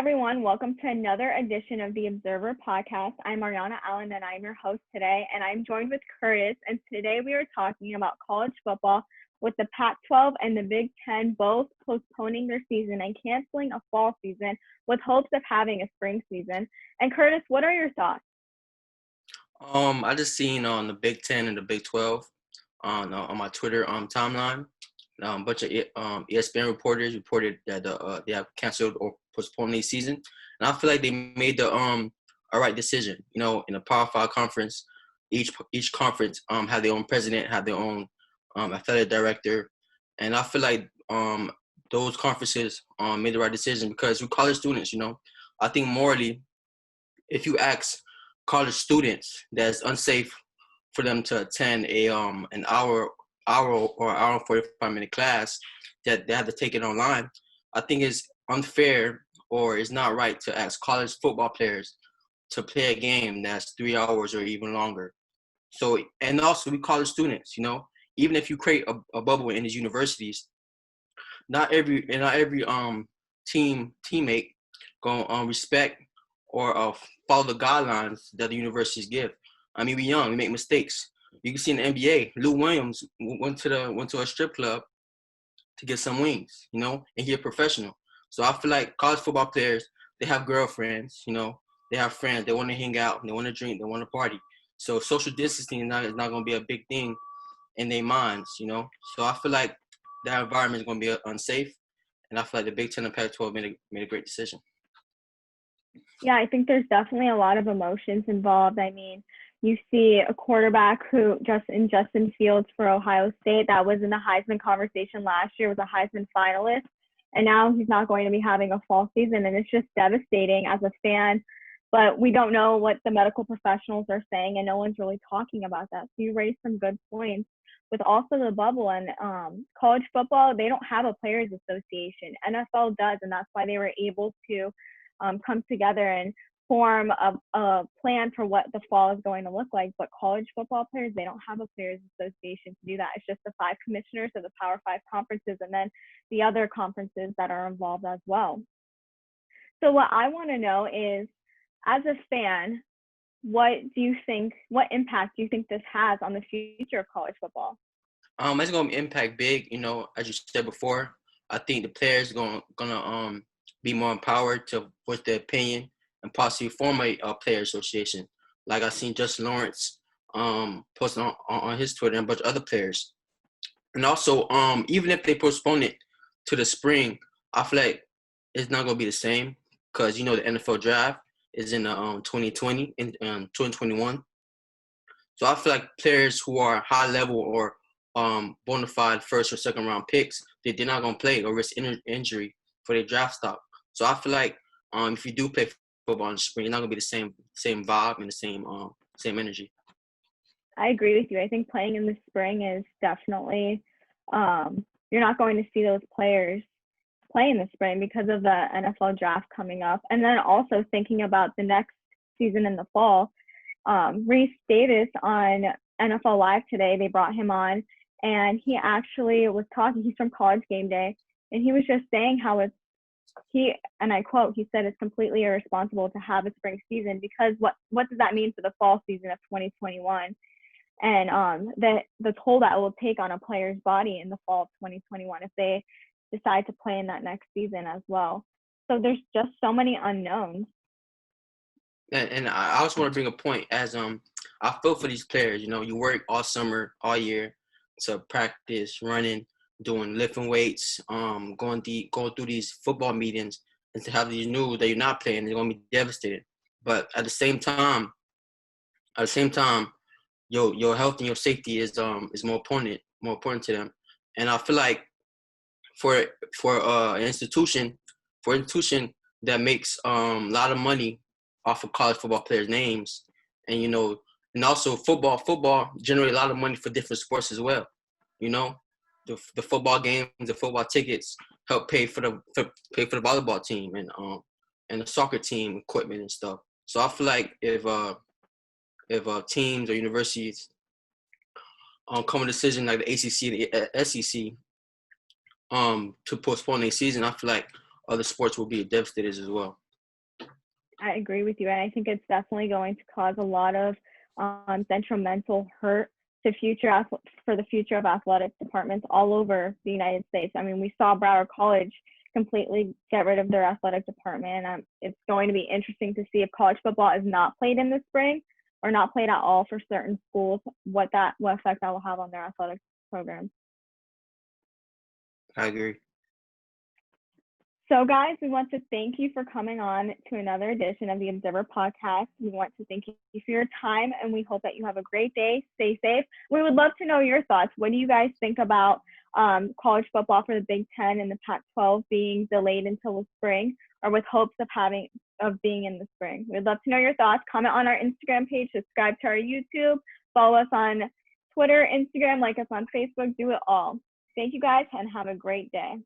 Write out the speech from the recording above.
everyone. Welcome to another edition of the Observer Podcast. I'm Ariana Allen, and I'm your host today. And I'm joined with Curtis. And today we are talking about college football with the Pac-12 and the Big Ten both postponing their season and canceling a fall season with hopes of having a spring season. And Curtis, what are your thoughts? I just seen on the Big Ten and the Big 12 on my Twitter timeline. A bunch of ESPN reporters reported that they have canceled or postponed their season, and I feel like they made the a right decision. You know, in a Power Five conference, each conference have their own president, have their own athletic director, and I feel like those conferences made the right decision because we're college students. You know, I think morally, if you ask college students that's unsafe for them to attend a an hour and 45-minute class that they have to take it online, I think it's unfair or it's not right to ask college football players to play a game that's 3 hours or even longer. So, and also we college students, you know, even if you create a bubble in these universities, not every teammate gonna respect or follow the guidelines that the universities give. I mean, we young, we make mistakes. You can see in the NBA, Lou Williams went to a strip club to get some wings, you know, and he's a professional. So I feel like college football players, they have girlfriends, you know, they have friends, they want to hang out, they want to drink, they want to party. So social distancing is not going to be a big thing in their minds, you know. So I feel like that environment is going to be unsafe, and I feel like the Big Ten and Pac-12 made a great decision. Yeah, I think there's definitely a lot of emotions involved. I mean, you see a quarterback who Justin Fields for Ohio State that was in the Heisman conversation last year, was a Heisman finalist, and now he's not going to be having a fall season, and it's just devastating as a fan. But we don't know what the medical professionals are saying, and no one's really talking about that. So you raised some good points with also the bubble and college football. They don't have a players association. NFL does, and that's why they were able to come together and form a plan for what the fall is going to look like. But college football players, they don't have a players association to do that. It's just the 5 commissioners of the Power 5 conferences and then the other conferences that are involved as well. So what I want to know is, as a fan, what impact do you think this has on the future of college football? It's gonna impact big. You know, as you said before, I think the players gonna be more empowered to voice their opinion and possibly form a player association. Like I seen Justin Lawrence posting on his Twitter and a bunch of other players. And also, even if they postpone it to the spring, I feel like it's not gonna be the same because you know the NFL draft is in 2020 in 2021. So I feel like players who are high level or bona fide first or second round picks, they're not gonna play or risk injury for their draft stock. So I feel like if you do play football in the spring, you're not gonna be the same vibe and the same energy. I agree with you. I think playing in the spring is definitely you're not going to see those players play in the spring because of the NFL draft coming up. And then also thinking about the next season in the fall, Reese Davis on NFL Live today, they brought him on, and he actually was talking. He's from College Game Day, and he was just saying how and I quote, he said it's completely irresponsible to have a spring season because what does that mean for the fall season of 2021? And the toll that it will take on a player's body in the fall of 2021 if they decide to play in that next season as well. So there's just so many unknowns. And I also want to bring a point as I feel for these players. You know, you work all summer, all year to practice running, doing lifting weights, going through these football meetings, and to have these news that you're not playing, they're gonna be devastated. But at the same time, your health and your safety is more important to them. And I feel like for an institution that makes a lot of money off of college football players' names, and you know, and also football generate a lot of money for different sports as well. You know, the football games, the football tickets help pay for the volleyball team and the soccer team equipment and stuff. So I feel like if teams or universities come to a decision like the ACC and the SEC to postpone their season, I feel like other sports will be devastated as well. I agree with you, and I think it's definitely going to cause a lot of detrimental hurt to for the future of athletic departments all over the United States. I mean, we saw Broward College completely get rid of their athletic department. It's going to be interesting to see if college football is not played in the spring or not played at all for certain schools, what effect that will have on their athletic programs. I agree. So, guys, we want to thank you for coming on to another edition of the Observer Podcast. We want to thank you for your time, and we hope that you have a great day. Stay safe. We would love to know your thoughts. What do you guys think about college football for the Big Ten and the Pac-12 being delayed until the spring, or with hopes of being in the spring? We'd love to know your thoughts. Comment on our Instagram page. Subscribe to our YouTube. Follow us on Twitter, Instagram. Like us on Facebook. Do it all. Thank you, guys, and have a great day.